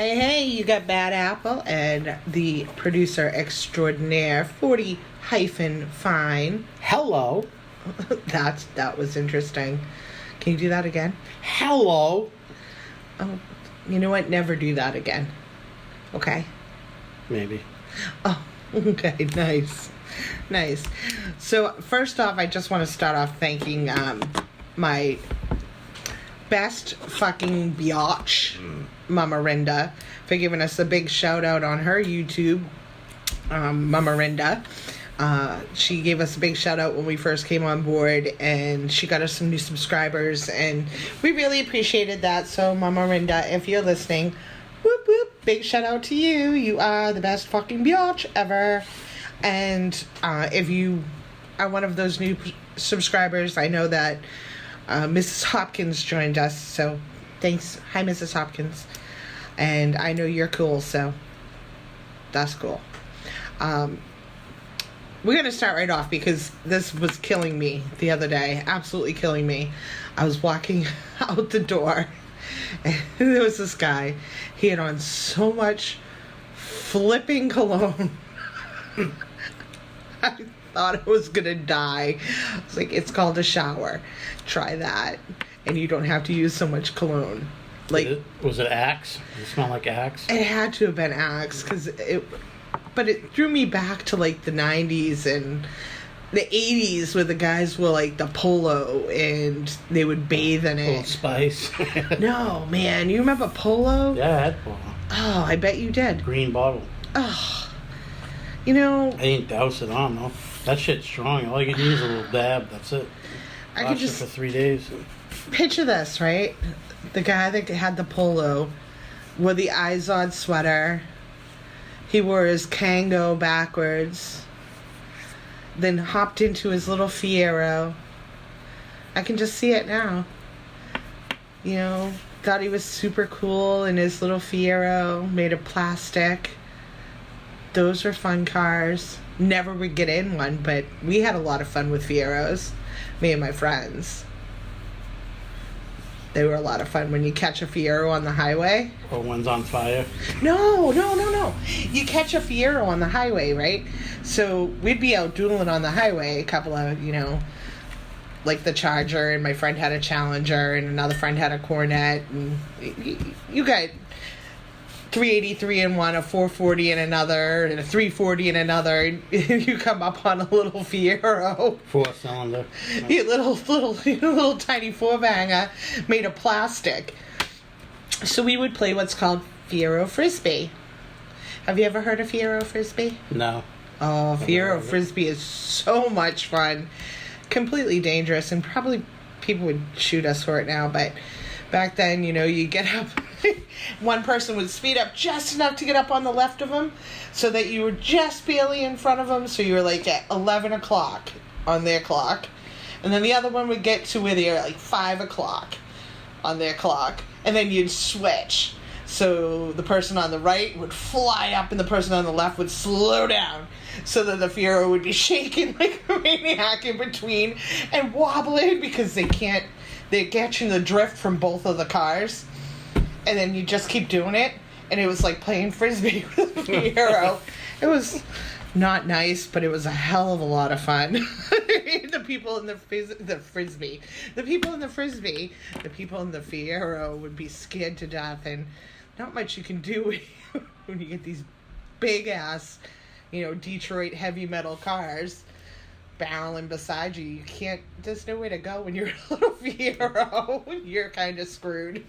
Hey, you got Bad Apple and the producer extraordinaire, 40 hyphen fine. Hello. That was interesting. Can you do that again? Hello. Oh, you know what? Never do that again. Okay? Maybe. Oh, okay. Nice. So, first off, I just want to start off thanking my best fucking biatch, Mama Rinda, for giving us a big shout out on her YouTube. Mama Rinda. She gave us a big shout out when we first came on board, and she got us some new subscribers, and we really appreciated that. So, Mama Rinda, if you're listening, whoop whoop, big shout out to you. You are the best fucking biatch ever. And if you are one of those new subscribers, I know that Mrs. Hopkins joined us, so thanks. Hi, Mrs. Hopkins. And I know you're cool, so that's cool. We're going to start right off because this was killing me the other day. Absolutely killing me. I was walking out the door, and there was this guy. He had on so much flipping cologne. I thought I was going to die. I was like, it's called a shower. Try that. And you don't have to use so much cologne. Like, was it Axe? Did it smell like Axe? It had to have been Axe, but it threw me back to like the 90s and the 80s where the guys were like the Polo and they would bathe in it. Old Spice. No, man. You remember Polo? Yeah, I had Polo. Oh, I bet you did. Green bottle. Oh. You know, I ain't douse it on, though. That shit's strong. All you can do is a little dab. That's it. I could just it for 3 days. Picture this, right? The guy that had the Polo wore the Izod sweater. He wore his Kango backwards. Then hopped into his little Fiero. I can just see it now. You know, thought he was super cool in his little Fiero made of plastic. Those were fun cars. Never would get in one, but we had a lot of fun with Fieros. Me and my friends. They were a lot of fun when you catch a Fiero on the highway. Or one's on fire. No. You catch a Fiero on the highway, right? So we'd be out dueling on the highway. A couple of, like the Charger, and my friend had a Challenger, and another friend had a Cornet. And you got 383 in one, a 440 in another, and a 340 in another. And you come up on a little Fiero. 4-cylinder. Your little tiny four-banger made of plastic. So we would play what's called Fiero Frisbee. Have you ever heard of Fiero Frisbee? No. Oh, Fiero Frisbee is so much fun. Completely dangerous, and probably people would shoot us for it now, but back then, you get up. One person would speed up just enough to get up on the left of them so that you were just barely in front of them, so you were like at 11 o'clock on their clock. And then the other one would get to where they were like 5 o'clock on their clock. And then you'd switch. So the person on the right would fly up and the person on the left would slow down so that the Fiero would be shaking like a maniac in between and wobbling because they're catching the drift from both of the cars. And then you just keep doing it, and it was like playing Frisbee with a Fiero. It was not nice, but it was a hell of a lot of fun. The people in the Frisbee, the people in the Fiero would be scared to death, and not much you can do when you get these big-ass, Detroit heavy metal cars barreling beside you. You can't, there's nowhere to go when you're a little Fiero. You're kind of screwed.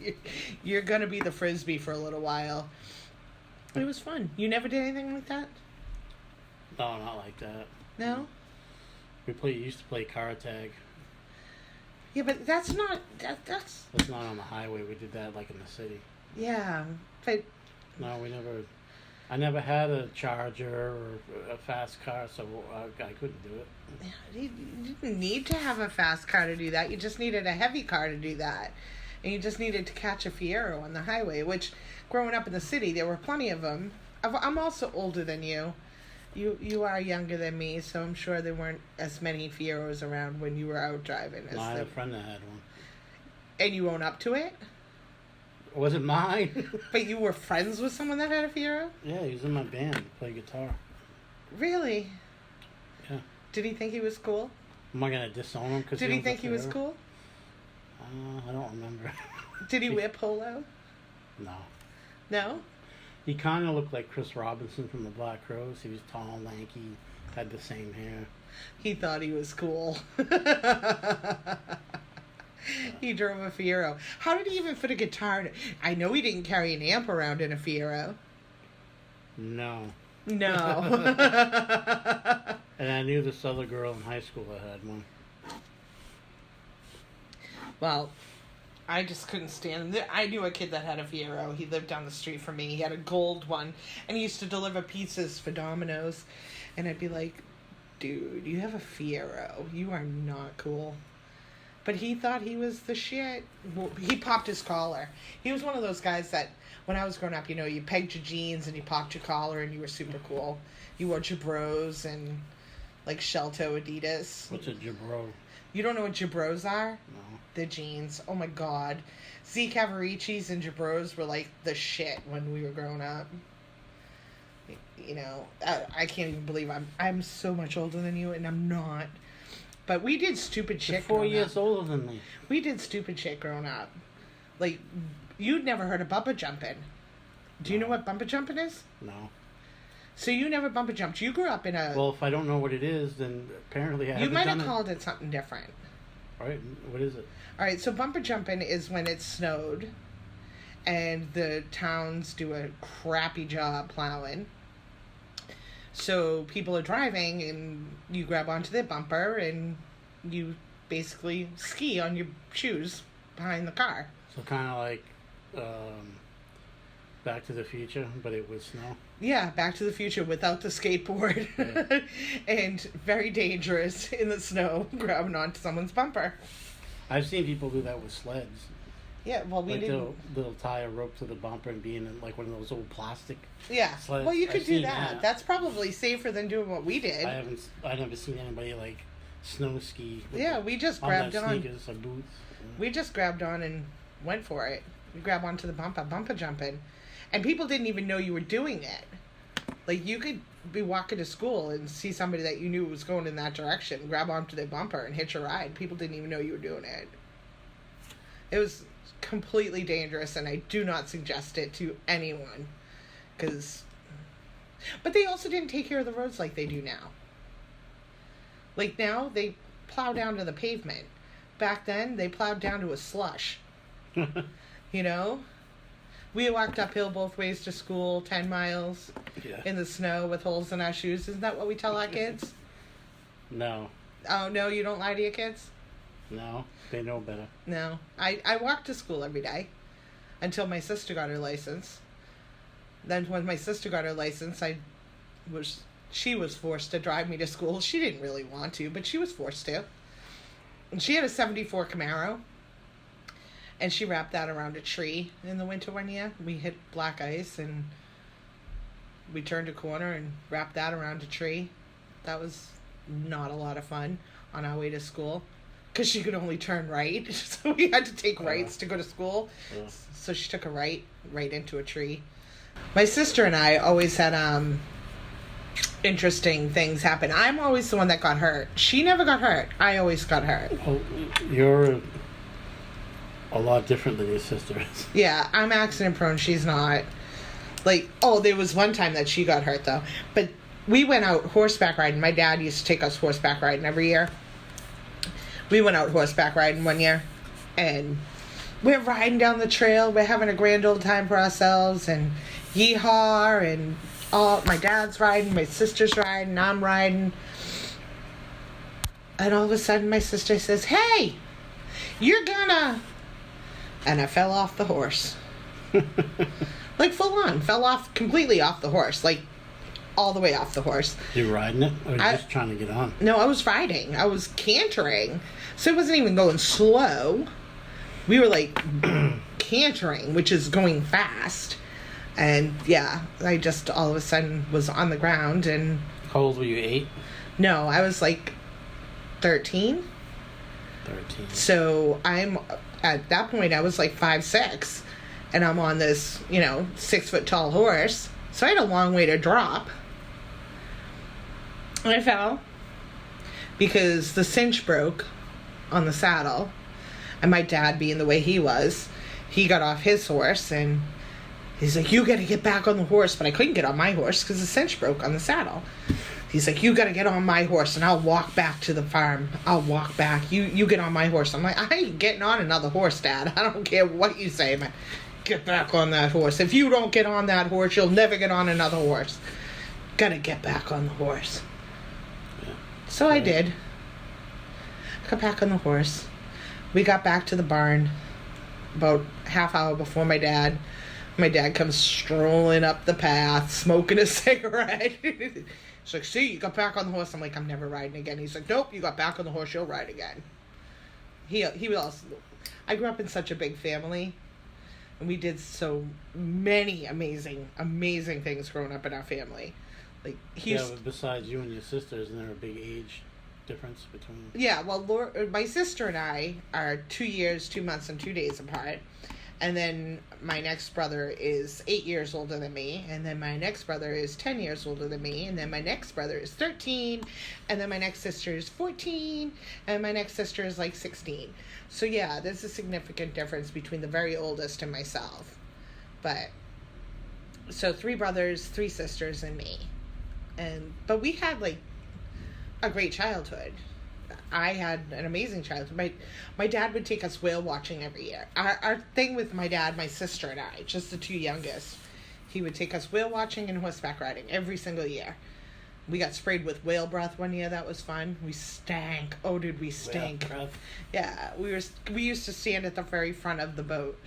You're gonna be the Frisbee for a little while. It was fun. You never did anything like that? No, not like that. No? We used to play car tag. Yeah, but that's not on the highway. We did that like in the city. Yeah, but no, I never had a Charger or a fast car, so I couldn't do it. You didn't need to have a fast car to do that. You just needed a heavy car to do that. And you just needed to catch a Fiero on the highway, which, growing up in the city, there were plenty of them. I'm also older than you. You are younger than me, so I'm sure there weren't as many Fieros around when you were out driving. I had a friend that had one. And you own up to it? It wasn't mine. But you were friends with someone that had a Fiero? Yeah, he was in my band, play guitar. Really? Yeah. Did he think he was cool? Am I gonna disown him? Cause Did he think he was cool? I don't remember. Did he wear polo? No. No? He kind of looked like Chris Robinson from the Black Crowes. He was tall, lanky, had the same hair. He thought he was cool. He drove a Fiero. How did he even fit a guitar? I know he didn't carry an amp around in a Fiero. No. No. And I knew this other girl in high school that had one. Well, I just couldn't stand him. I knew a kid that had a Fiero. He lived down the street from me. He had a gold one. And he used to deliver pizzas for Domino's. And I'd be like, dude, you have a Fiero. You are not cool. But he thought he was the shit. He popped his collar. He was one of those guys that, when I was growing up, you know, you pegged your jeans and you popped your collar and you were super cool. You wore jabros and, like, shell-toe Adidas. What's a jabro? You don't know what jabros are? No. The jeans. Oh, my God. Z Cavaricis and jabros were, like, the shit when we were growing up. You know, I can't even believe I'm so much older than you, and I'm not. But we did stupid shit. You're 4 years older than me. We did stupid shit growing up. Like, you'd never heard of bumper jumping. Do you know what bumper jumping is? No. So you never bumper jumped. You grew up in a... Well, if I don't know what it is, then apparently I haven't You might done have called it something different. All right, what is it? All right, so bumper jumping is when it snowed and the towns do a crappy job plowing. So people are driving and you grab onto their bumper and you basically ski on your shoes behind the car. So kind of like Back to the Future, but it was snow. Yeah, Back to the Future without the skateboard. Yeah. And very dangerous in the snow, grabbing onto someone's bumper. I've seen people do that with sleds. Yeah, well, we like didn't... They'll tie a rope to the bumper and be in like one of those old plastic sleds. Well, you could I've do seen that. That's probably safer than doing what we did. I've never seen anybody like snow ski. We just grabbed on. Sneakers or boots. We just grabbed on and went for it. We grabbed onto the bumper jumping. And people didn't even know you were doing it. Like, you could be walking to school and see somebody that you knew was going in that direction, grab onto their bumper and hitch a ride. People didn't even know you were doing it. It was completely dangerous, and I do not suggest it to anyone. But they also didn't take care of the roads like they do now. Like, now, they plow down to the pavement. Back then, they plowed down to a slush. You know? We walked uphill both ways to school, 10 miles in the snow with holes in our shoes. Isn't that what we tell our kids? No. Oh, no, you don't lie to your kids? No, they know better. No. I walked to school every day until my sister got her license. Then when my sister got her license, she was forced to drive me to school. She didn't really want to, but she was forced to. And she had a 74 Camaro. And she wrapped that around a tree in the winter one year. We hit black ice and we turned a corner and wrapped that around a tree. That was not a lot of fun on our way to school because she could only turn right. So we had to take rights to go to school. So she took a right into a tree. My sister and I always had interesting things happen. I'm always the one that got hurt. She never got hurt. I always got hurt. Oh, you're a lot different than your sister is. Yeah, I'm accident prone. She's not. Like, there was one time that she got hurt, though. But we went out horseback riding. My dad used to take us horseback riding every year. We went out horseback riding one year. And we're riding down the trail. We're having a grand old time for ourselves. And yeehaw. And my dad's riding. My sister's riding. I'm riding. And all of a sudden, my sister says, "Hey, you're gonna..." And I fell off the horse. Like, full on. Fell off, completely off the horse. Like, all the way off the horse. You riding it? Or just trying to get on? No, I was riding. I was cantering. So it wasn't even going slow. We were, like, cantering, which is going fast. And, yeah, I just all of a sudden was on the ground and... How old were you, 8? No, I was, like, 13. 13. So at that point, I was like 5'6", and I'm on this, 6-foot tall horse. So I had a long way to drop. And I fell because the cinch broke on the saddle. And my dad, being the way he was, he got off his horse and he's like, you got to get back on the horse. But I couldn't get on my horse because the cinch broke on the saddle. He's like, you got to get on my horse and I'll walk back to the farm. I'll walk back. You get on my horse. I'm like, I ain't getting on another horse, Dad. I don't care what you say, man. Get back on that horse. If you don't get on that horse, you'll never get on another horse. Got to get back on the horse. Yeah. So I did. Got back on the horse. We got back to the barn about half hour before my dad. My dad comes strolling up the path, smoking a cigarette. He's like, see, you got back on the horse. I'm like, I'm never riding again. He's like, nope, you got back on the horse, you'll ride again. He was also, I grew up in such a big family, and we did so many amazing things growing up in our family. Like, but besides you and your sister, isn't there a big age difference between? Yeah, well, my sister and I are 2 years, 2 months, and 2 days apart. And then my next brother is 8 years older than me. And then my next brother is 10 years older than me. And then my next brother is 13. And then my next sister is 14. And my next sister is like 16. So yeah, there's a significant difference between the very oldest and myself. But, so 3 brothers, 3 sisters, and me. But we had like a great childhood. I had an amazing childhood. My dad would take us whale watching every year. Our thing with my dad, my sister, and I, just the 2 youngest, he would take us whale watching and horseback riding every single year. We got sprayed with whale breath one year. That was fun. We stank. Oh, dude, we stank. Whale breath? Yeah, we used to stand at the very front of the boat.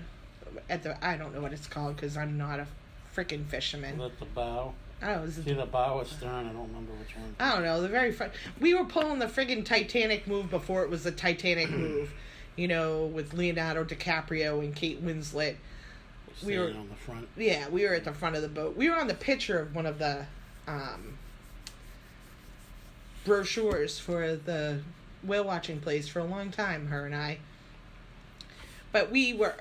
I don't know what it's called because I'm not a freaking fisherman. At the bow. Oh, See the bow or stern? I don't remember which one. I don't know. The very front. We were pulling the friggin' Titanic move before it was the Titanic move. With Leonardo DiCaprio and Kate Winslet. We were on the front. Yeah, we were at the front of the boat. We were on the picture of one of the brochures for the whale watching place for a long time, her and I. But we were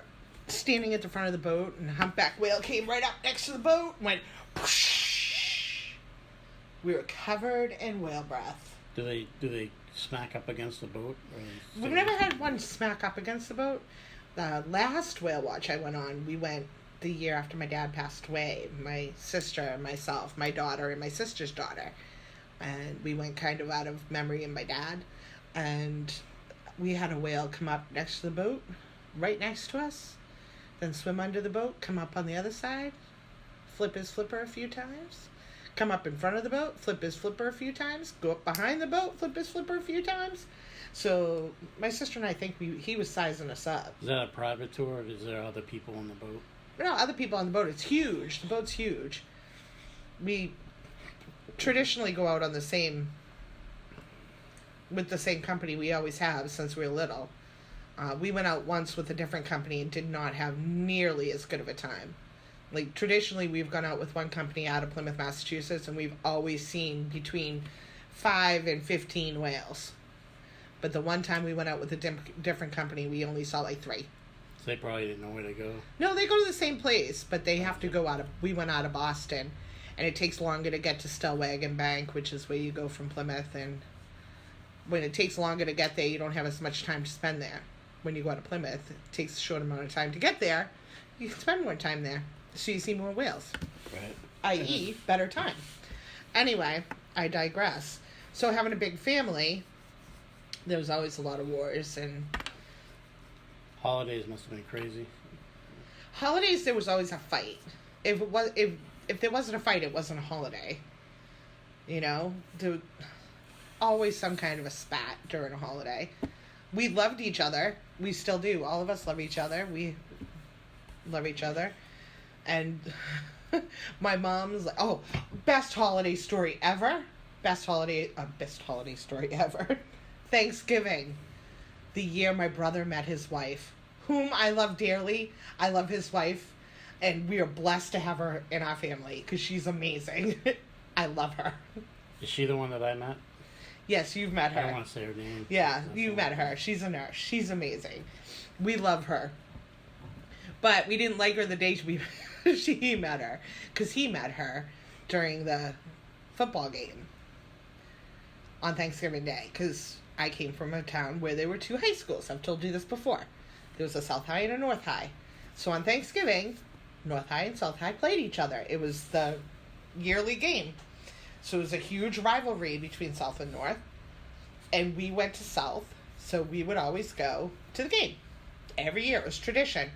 standing at the front of the boat, and a humpback whale came right up next to the boat and went whoosh. We were covered in whale breath. Do they smack up against the boat? We've never had one smack up against the boat. The last whale watch I went on, we went the year after my dad passed away. My sister, myself, my daughter, and my sister's daughter. And we went kind of out of memory and my dad. And we had a whale come up next to the boat, right next to us. Then swim under the boat, come up on the other side, flip his flipper a few times. Come up in front of the boat, flip his flipper a few times, go up behind the boat, flip his flipper a few times. So my sister and I think he was sizing us up. Is that a private tour, or is there other people on the boat? No, other people on the boat. It's huge. The boat's huge. We traditionally go out on with the same company we always have since we were little. We went out once with a different company and did not have nearly as good of a time. Like, traditionally, we've gone out with one company out of Plymouth, Massachusetts, and we've always seen between 5 and 15 whales. But the one time we went out with a different company, we only saw like 3. So they probably didn't know where to go. No, they go to the same place, but they have to go we went out of Boston, and it takes longer to get to Stellwagen Bank, which is where you go from Plymouth, and when it takes longer to get there, you don't have as much time to spend there. When you go out of Plymouth, it takes a short amount of time to get there. You can spend more time there. So you see more whales. Right. I.e., better time. Anyway, I digress. So having a big family, there was always a lot of wars and... Holidays must have been crazy. Holidays, there was always a fight. If there wasn't a fight, it wasn't a holiday. There was always some kind of a spat during a holiday. We loved each other. We still do. All of us love each other. We love each other. And my mom's like, oh, best holiday story ever. Best holiday story ever. Thanksgiving. The year my brother met his wife, whom I love dearly. I love his wife. And we are blessed to have her in our family because she's amazing. I love her. Is she the one that I met? Yes, you've met her. I don't want to say her name. Yeah, you met her. She's a nurse. She's amazing. We love her. But we didn't like her the day he met her. Because he met her during the football game on Thanksgiving Day. Because I came from a town where there were 2 high schools. I've told you this before. There was a South High and a North High. So on Thanksgiving, North High and South High played each other. It was the yearly game. So it was a huge rivalry between South and North. And we went to South, so we would always go to the game. Every year, it was tradition.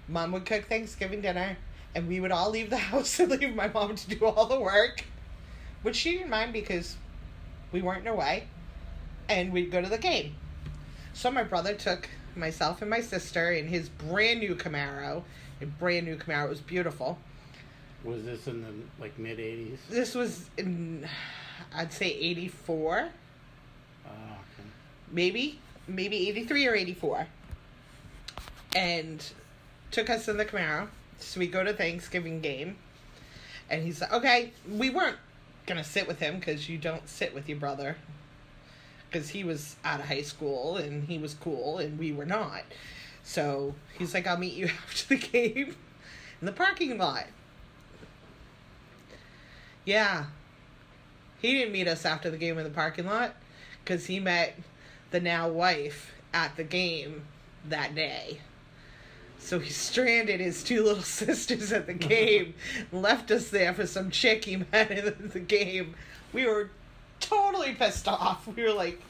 Mom would cook Thanksgiving dinner, and we would all leave the house and leave my mom to do all the work. Which she didn't mind because we weren't in her way. And we'd go to the game. So my brother took myself and my sister in his brand new Camaro. A brand new Camaro. It was beautiful. Was this in the mid-'80s? This was in, I'd say 84. Okay. Maybe 83 or 84. And took us in the Camaro. So we go to Thanksgiving game. And he's like, okay, we weren't going to sit with him because you don't sit with your brother. Because he was out of high school and he was cool and we were not. So he's like, I'll meet you after the game in the parking lot. Yeah. He didn't meet us after the game in the parking lot because he met the now wife at the game that day. So he stranded his 2 little sisters at the game and left us there for some chick he met in the game. We were totally pissed off. We were like,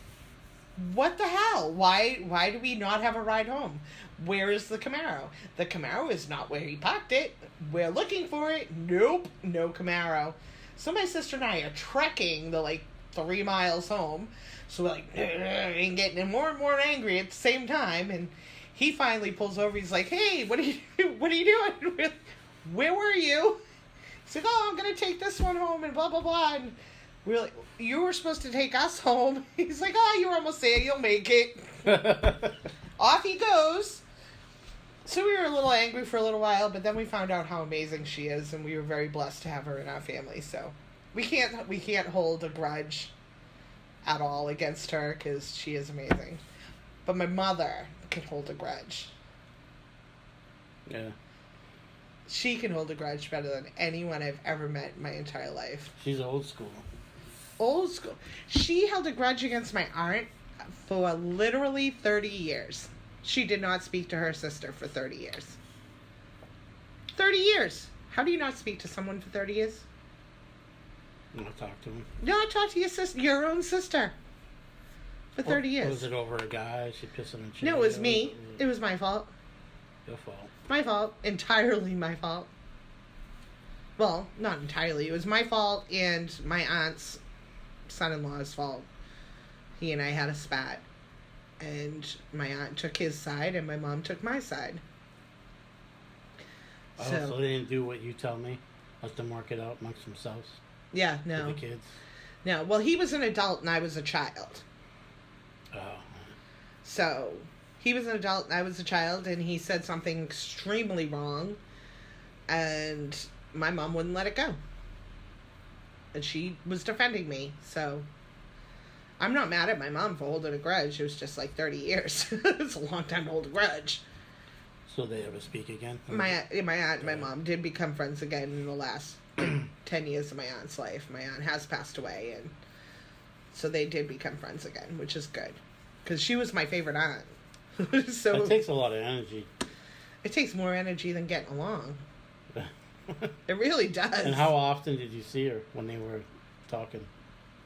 what the hell? Why do we not have a ride home? Where is the Camaro? The Camaro is not where he parked it. We're looking for it. Nope, no Camaro. So my sister and I are trekking the 3 miles home. So we're like, and getting more and more angry at the same time. And he finally pulls over. He's like, hey, what are you doing? Where were you? He's like, oh, I'm going to take this one home and blah, blah, blah. And we're like, you were supposed to take us home. He's like, oh, you were almost there. You'll make it. Off he goes. So we were a little angry for a little while, but then we found out how amazing she is, and we were very blessed to have her in our family. So we can't hold a grudge at all against her because she is amazing. But my mother can hold a grudge. Yeah. She can hold a grudge better than anyone I've ever met in my entire life. She's old school. Old school. She held a grudge against my aunt for literally 30 years. She did not speak to her sister for 30 years. 30 years. How do you not speak to someone for 30 years? Not talk to him. No, talk to your sister, your own sister. For 30 years. Was it over a guy? She pissing and No, it was me. It was my fault. Your fault. My fault. Entirely my fault. Well, not entirely. It was my fault and my aunt's son-in-law's fault. He and I had a spat. And my aunt took his side and my mom took my side. Oh, so they didn't do what you tell me? Let them work it out amongst themselves? Yeah, no. With the kids? No, well, he was an adult and I was a child. Oh. So, he was an adult and I was a child, and he said something extremely wrong, and my mom wouldn't let it go. And she was defending me, so I'm not mad at my mom for holding a grudge. It was just 30 years. It's a long time to hold a grudge. So they ever speak again? My aunt and my mom did become friends again in the last 10 years of my aunt's life. My aunt has passed away, and so they did become friends again, which is good. Because she was my favorite aunt. So it takes a lot of energy. It takes more energy than getting along. It really does. And how often did you see her when they were talking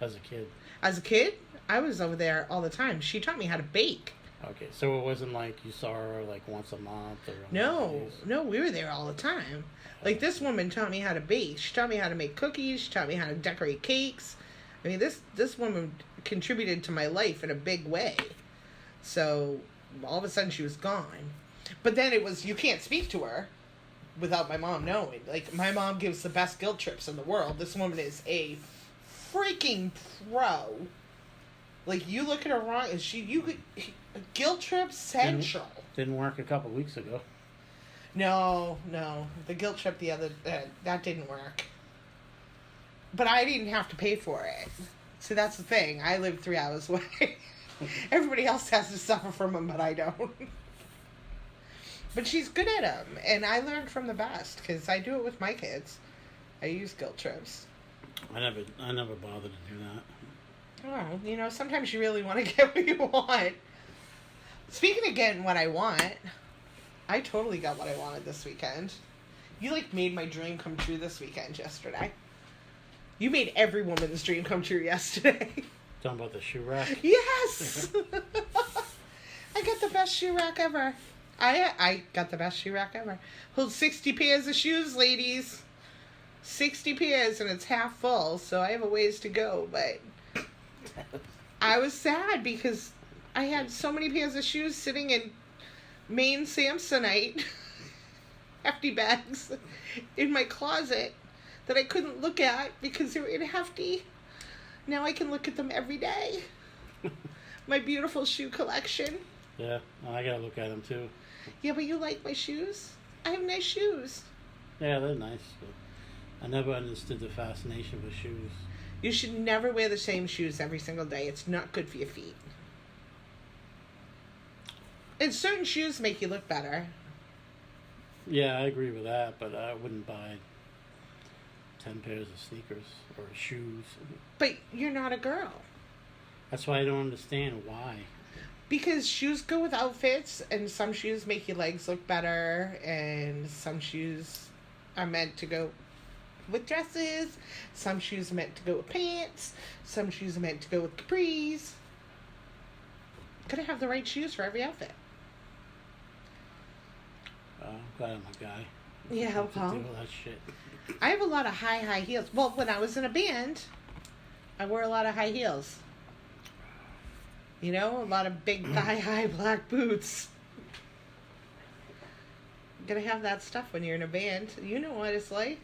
as a kid? As a kid, I was over there all the time. She taught me how to bake. Okay, so it wasn't like you saw her once a month or No, we were there all the time. This woman taught me how to bake. She taught me how to make cookies. She taught me how to decorate cakes. I mean, this woman contributed to my life in a big way. So all of a sudden she was gone. But then it was, you can't speak to her without my mom knowing. My mom gives the best guilt trips in the world. This woman is a freaking pro. You look at her wrong, and guilt trip central. Didn't work a couple weeks ago. No, the guilt trip that didn't work. But I didn't have to pay for it. See, that's the thing. I live 3 hours away. Everybody else has to suffer from them, but I don't. But she's good at them, and I learned from the best because I do it with my kids. I use guilt trips. I never bothered to do that. Oh, you know, sometimes you really want to get what you want. Speaking of getting what I want, I totally got what I wanted this weekend. You, like, made my dream come true this weekend yesterday. You made every woman's dream come true yesterday. Talking about the shoe rack? Yes! I got the best shoe rack ever. I got the best shoe rack ever. Holds 60 pairs of shoes, ladies. 60 pairs, and it's half full, so I have a ways to go, but I was sad because I had so many pairs of shoes sitting in Maine Samsonite hefty bags in my closet that I couldn't look at because they were in hefty. Now I can look at them every day. My beautiful shoe collection. Yeah, I gotta look at them too. Yeah, but you like my shoes? I have nice shoes. Yeah, they're nice, but I never understood the fascination with shoes. You should never wear the same shoes every single day. It's not good for your feet. And certain shoes make you look better. Yeah, I agree with that, but I wouldn't buy 10 pairs of sneakers or shoes. But you're not a girl. That's why I don't understand why. Because shoes go with outfits, and some shoes make your legs look better, and some shoes are meant to go with dresses, some shoes are meant to go with pants, some shoes are meant to go with capris. Gotta have the right shoes for every outfit. I'm glad I'm a guy. Yeah, I have to well, do all that shit. I have a lot of high heels. Well, when I was in a band, I wore a lot of high heels. You know, a lot of big thigh-high black boots. Gotta have that stuff when you're in a band. You know what it's like.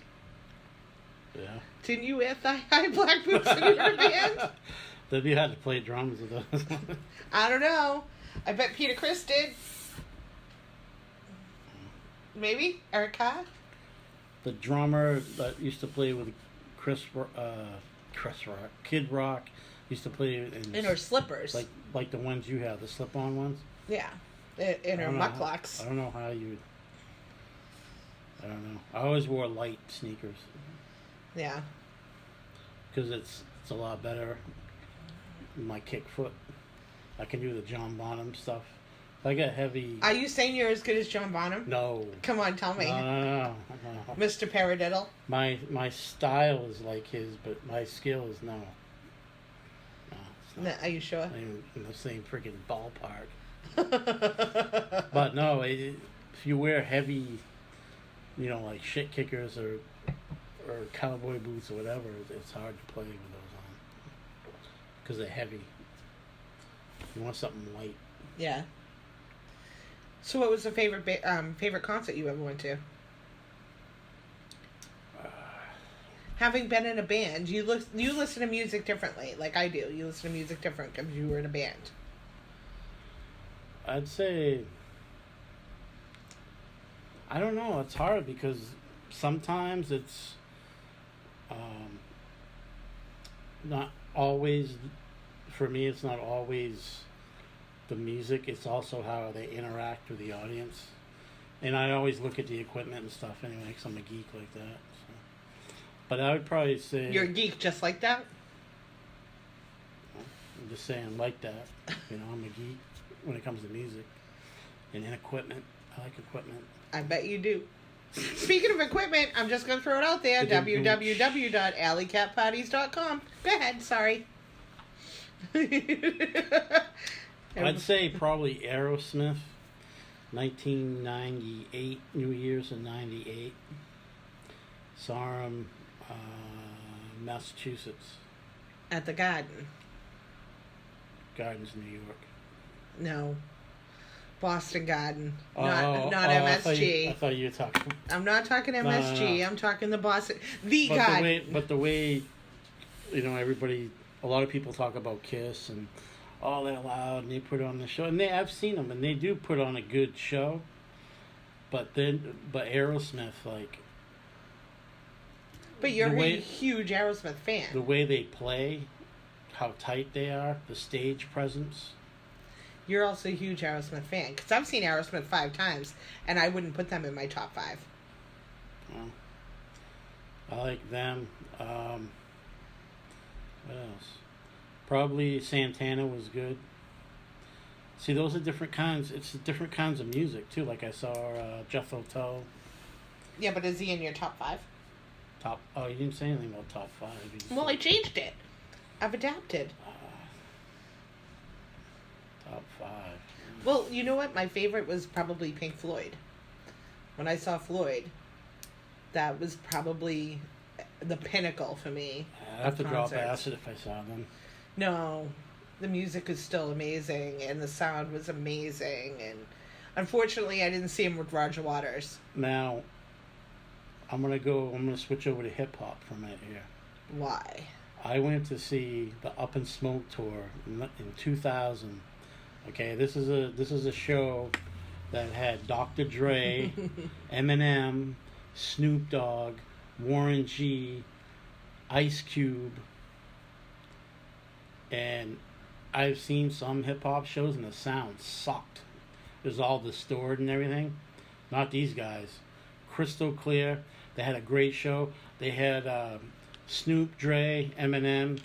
Yeah. Didn't you wear thigh-high black boots when you were in a band? Then you had to play drums with those. I don't know. I bet Peter Chris did. Maybe? Erica? The drummer that used to play with Chris Rock, Kid Rock, used to play In her slippers. like the ones you have, the slip-on ones. Yeah. In her mucklocks. I don't know how you. I don't know. I always wore light sneakers. Yeah. Because it's a lot better. My kick foot. I can do the John Bonham stuff. If I get heavy. Are you saying you're as good as John Bonham? No. Come on, tell me. No. Mr. Paradiddle. My style is like his, but my skill is no. No, it's not. Are you sure? In the same freaking ballpark. But no, if you wear heavy, like shit kickers or cowboy boots or whatever, it's hard to play with those on because they're heavy. You want something light. Yeah. So, what was the favorite concert you ever went to? Having been in a band, you listen to music differently, like I do. You listen to music different because you were in a band. I'd say, I don't know. It's hard because sometimes it's not always. For me, it's not always the music. It's also how they interact with the audience. And I always look at the equipment and stuff anyway, because I'm a geek like that. So. But I would probably say... You're a geek just like that? I'm just saying like that. I'm a geek when it comes to music. And in equipment. I like equipment. I bet you do. Speaking of equipment, I'm just going to throw it out there. www.alleycatparties.com. Go ahead, sorry. I'd say probably Aerosmith, 1998, New Year's in 98. Saw him, Massachusetts. At the Garden. Gardens, New York. No. Boston Garden. Oh, not MSG. I thought you were talking. I'm not talking MSG. No. I'm talking the Boston. The Garden. But the way, everybody, a lot of people talk about Kiss and they're loud and they put on the show. And I've seen them and they do put on a good show. But Aerosmith, But you're a huge Aerosmith fan. The way they play, how tight they are, the stage presence. You're also a huge Aerosmith fan. Because I've seen Aerosmith 5 times, and I wouldn't put them in my top 5. Well, I like them. What else? Probably Santana was good. See, those are different kinds. It's different kinds of music, too. Like I saw Jethro Tull. Yeah, but is he in your top 5? Oh, you didn't say anything about top 5. Well, I changed it. I've adapted. Top 5. Well, you know what? My favorite was probably Pink Floyd. When I saw Floyd, that was probably the pinnacle for me. I'd have to drop acid if I saw them. No, the music is still amazing, and the sound was amazing, and unfortunately, I didn't see him with Roger Waters. Now, I'm gonna switch over to hip hop for a minute here. Why? I went to see the Up in Smoke tour in 2000. Okay, this is a show that had Dr. Dre, Eminem, Snoop Dogg, Warren G, Ice Cube, and I've seen some hip hop shows and the sound sucked. It was all distorted and everything. Not these guys. Crystal clear. They had a great show. They had Snoop, Dre, Eminem,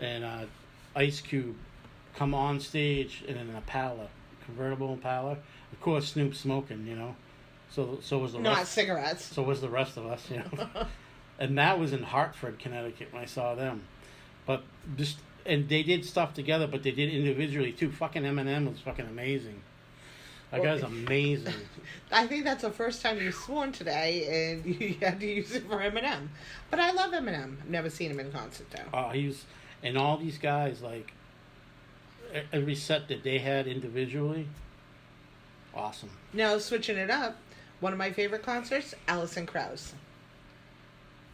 and Ice Cube come on stage in an Impala, convertible Impala. Of course, Snoop smoking, you know. So was the Not rest. cigarettes. So was the rest of us, you know. And that was in Hartford, Connecticut, when I saw them. But and they did stuff together, but they did individually too. Fucking Eminem was fucking amazing. That guy's amazing. I think that's the first time you've sworn today, and you had to use it for Eminem. But I love Eminem. I've never seen him in concert, though. And all these guys, like, every set that they had individually, awesome. Now, switching it up, one of my favorite concerts, Alison Krauss.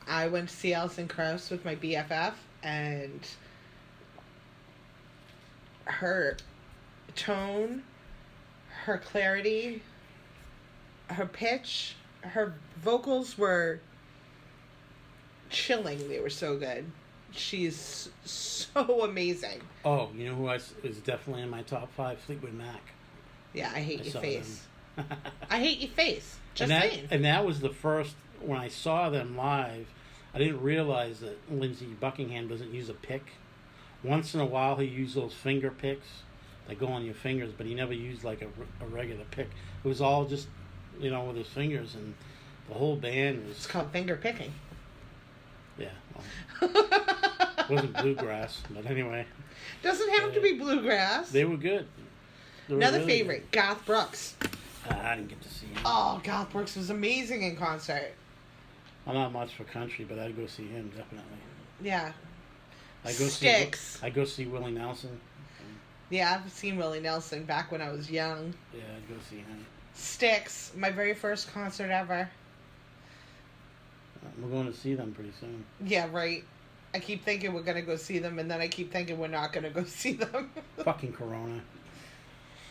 I went to see Alison Krauss with my BFF, and her tone, her clarity, her pitch, her vocals were chilling. They were so good. She's so amazing. Oh, you know who is definitely in my top 5? Fleetwood Mac. Yeah, I hate your face. I hate your face. Just saying. And that was the first, when I saw them live, I didn't realize that Lindsey Buckingham doesn't use a pick. Once in a while he used those finger picks that go on your fingers, but he never used like a regular pick. It was all just, you know, with his fingers, and the whole band was... It's called finger picking. Yeah, well, it wasn't bluegrass, but anyway. Doesn't have to be bluegrass. They were good. Another really favorite, good. Garth Brooks. I didn't get to see him. Oh, Garth Brooks was amazing in concert. I'm not much for country, but I'd go see him, definitely. Yeah. I go see Willie Nelson. Yeah, I've seen Willie Nelson back when I was young. Yeah, I'd go see him. Styx, my very first concert ever. We're going to see them pretty soon. Yeah, right. I keep thinking we're going to go see them, and then I keep thinking we're not going to go see them. Fucking Corona.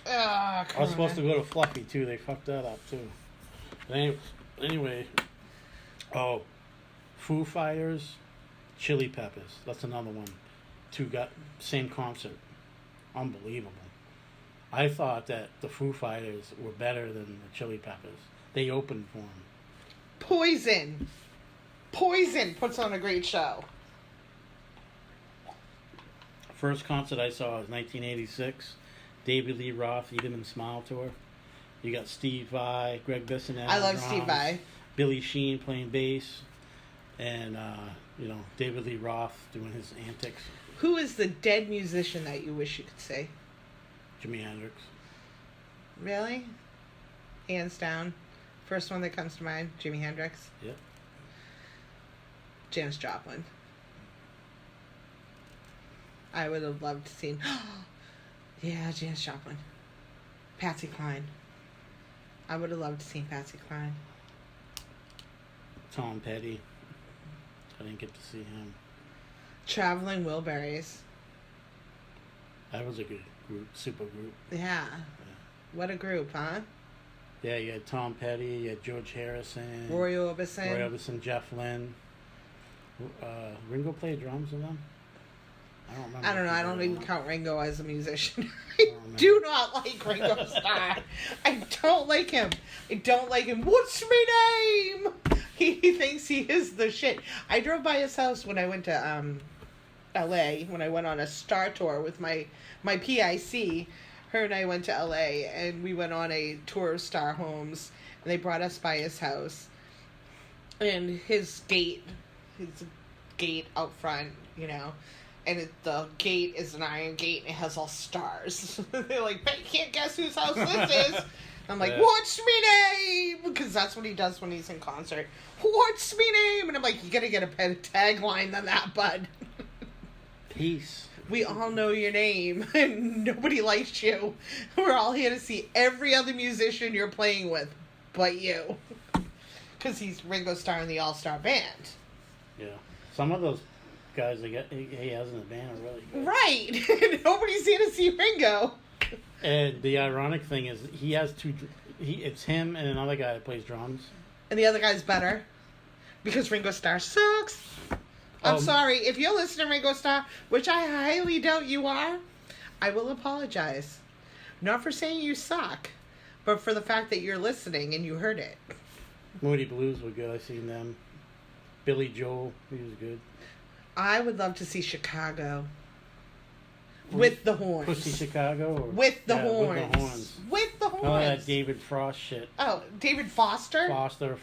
Ah, Corona. I was supposed to go to Fluffy, too. They fucked that up, too. But anyway. Oh, Foo Fighters, Chili Peppers. That's another one. Two got same concert. Unbelievable. I thought that the Foo Fighters were better than the Chili Peppers. They opened for them. Poison puts on a great show. First concert I saw was 1986. David Lee Roth, Eat 'Em and Smile Tour. You got Steve Vai, Greg Bissonette. I love Steve Vai. Billy Sheen playing bass. And, David Lee Roth doing his antics. Who is the dead musician that you wish you could see? Jimi Hendrix. Really? Hands down. First one that comes to mind, Jimi Hendrix. Yep. Janis Joplin. I would have loved to see. Yeah, Janis Joplin. Patsy Cline. I would have loved to see Patsy Cline. Tom Petty. I didn't get to see him. Traveling Wilburys. That was a good group, super group. Yeah. What a group, huh? Yeah, you had Tom Petty, you had George Harrison. Roy Orbison. Jeff Lynne. Ringo played drums with them? I don't know. I don't even count Ringo as a musician. I do not like Ringo Starr. I don't like him. What's my name? He thinks he is the shit. I drove by his house when I went to LA, when I went on a Star tour with my PIC. Her and I went to LA, and we went on a tour of Star homes, and they brought us by his house. And his gate out front, and the gate is an iron gate, and it has all stars. They're like, but you can't guess whose house this is. I'm like, what's me name? Because that's what he does when he's in concert. What's me name? And I'm like, you gotta get a better tagline than that, bud. Peace. We all know your name, and nobody likes you. We're all here to see every other musician you're playing with, but you. Because he's Ringo Starr in the All-Star Band. Yeah. Some of those guys he has in the band are really good. Right. Nobody's here to see Ringo. And the ironic thing is he has it's him and another guy that plays drums. And the other guy's better. Because Ringo Starr sucks. I'm sorry. If you're listening to Ringo Starr, which I highly doubt you are, I will apologize. Not for saying you suck, but for the fact that you're listening and you heard it. Moody Blues were good. I seen them. Billy Joel, he was good. I would love to see Chicago. With the horns. Pussy Chicago? With the horns. With the horns. With the horns. Oh, that David Frost shit. Oh, David Foster?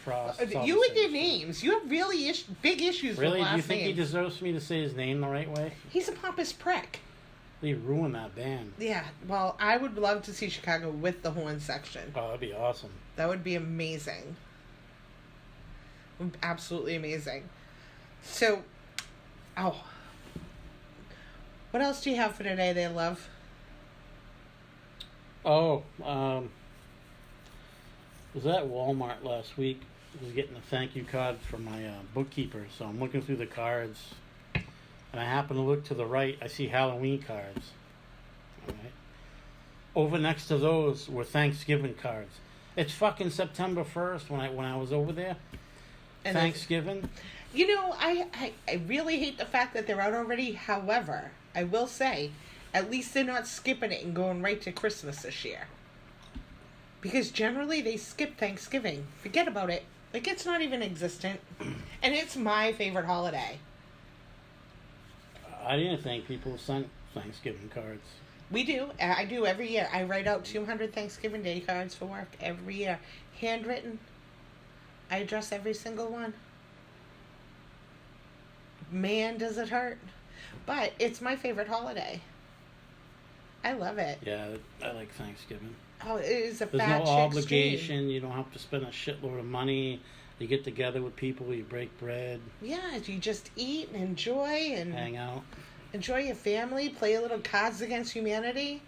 Frost. You and your names. You have really big issues with last Really? Do you think names. he deserves me to say his name the right way? He's a pompous prick. He ruined that band. Yeah, well, I would love to see Chicago with the horn section. Oh, that'd be awesome. That would be amazing. Absolutely amazing. So, what else do you have for today, there, love? Oh, was at Walmart last week. I was getting a thank you card from my bookkeeper, so I'm looking through the cards, and I happen to look to the right. I see Halloween cards. All right. Over next to those were Thanksgiving cards. It's fucking September 1st when I was over there. And Thanksgiving. I really hate the fact that they're out already. However, I will say, at least they're not skipping it and going right to Christmas this year. Because generally they skip Thanksgiving. Forget about it. Like, it's not even existent. And it's my favorite holiday. I didn't think people sent Thanksgiving cards. We do. I do every year. I write out 200 Thanksgiving Day cards for work every year. Handwritten. I address every single one. Man, does it hurt. But it's my favorite holiday. I love it. Yeah, I like Thanksgiving. Oh, it is a There's fat no chick's obligation. dream. You don't have to spend a shitload of money. You get together with people. You break bread. Yeah, you just eat and enjoy and hang out. Enjoy your family. Play a little Cards Against Humanity.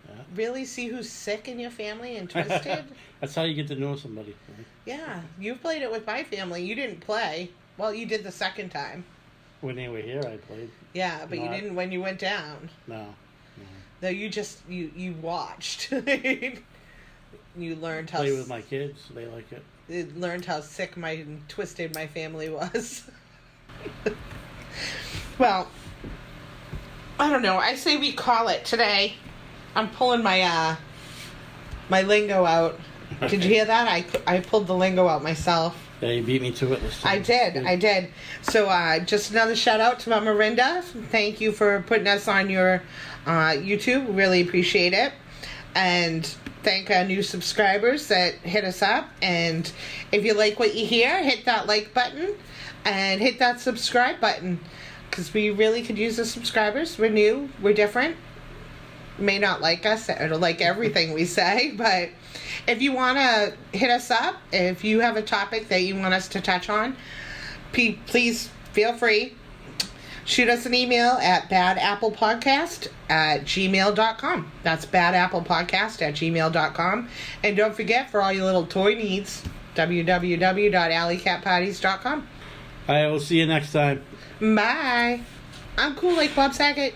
Yeah. Really see who's sick in your family and twisted. That's how you get to know somebody. Right? Yeah, you've played it with my family. You didn't play. Well, you did the second time. When they were here, I played. Yeah, but you didn't when you went down. No. No, you just you watched. You learned how. Play with my kids. They like it. You learned how sick and twisted my family was. Well, I don't know. I say we call it today. I'm pulling my my lingo out. Did you hear that? I pulled the lingo out myself. Yeah, you beat me to it this time. I did. So just another shout out to Mama Rinda. Thank you for putting us on your YouTube. Really appreciate it. And thank our new subscribers that hit us up. And if you like what you hear, hit that like button and hit that subscribe button. Because we really could use the subscribers. We're new. We're different. May not like us or like everything we say, but if you want to hit us up, if you have a topic that you want us to touch on, please feel free. Shoot us an email at badapplepodcast@gmail.com. That's badapplepodcast@gmail.com. And don't forget, for all your little toy needs, www.alleycatparties.com. I will see you next time. Bye. I'm cool like Bob Saget.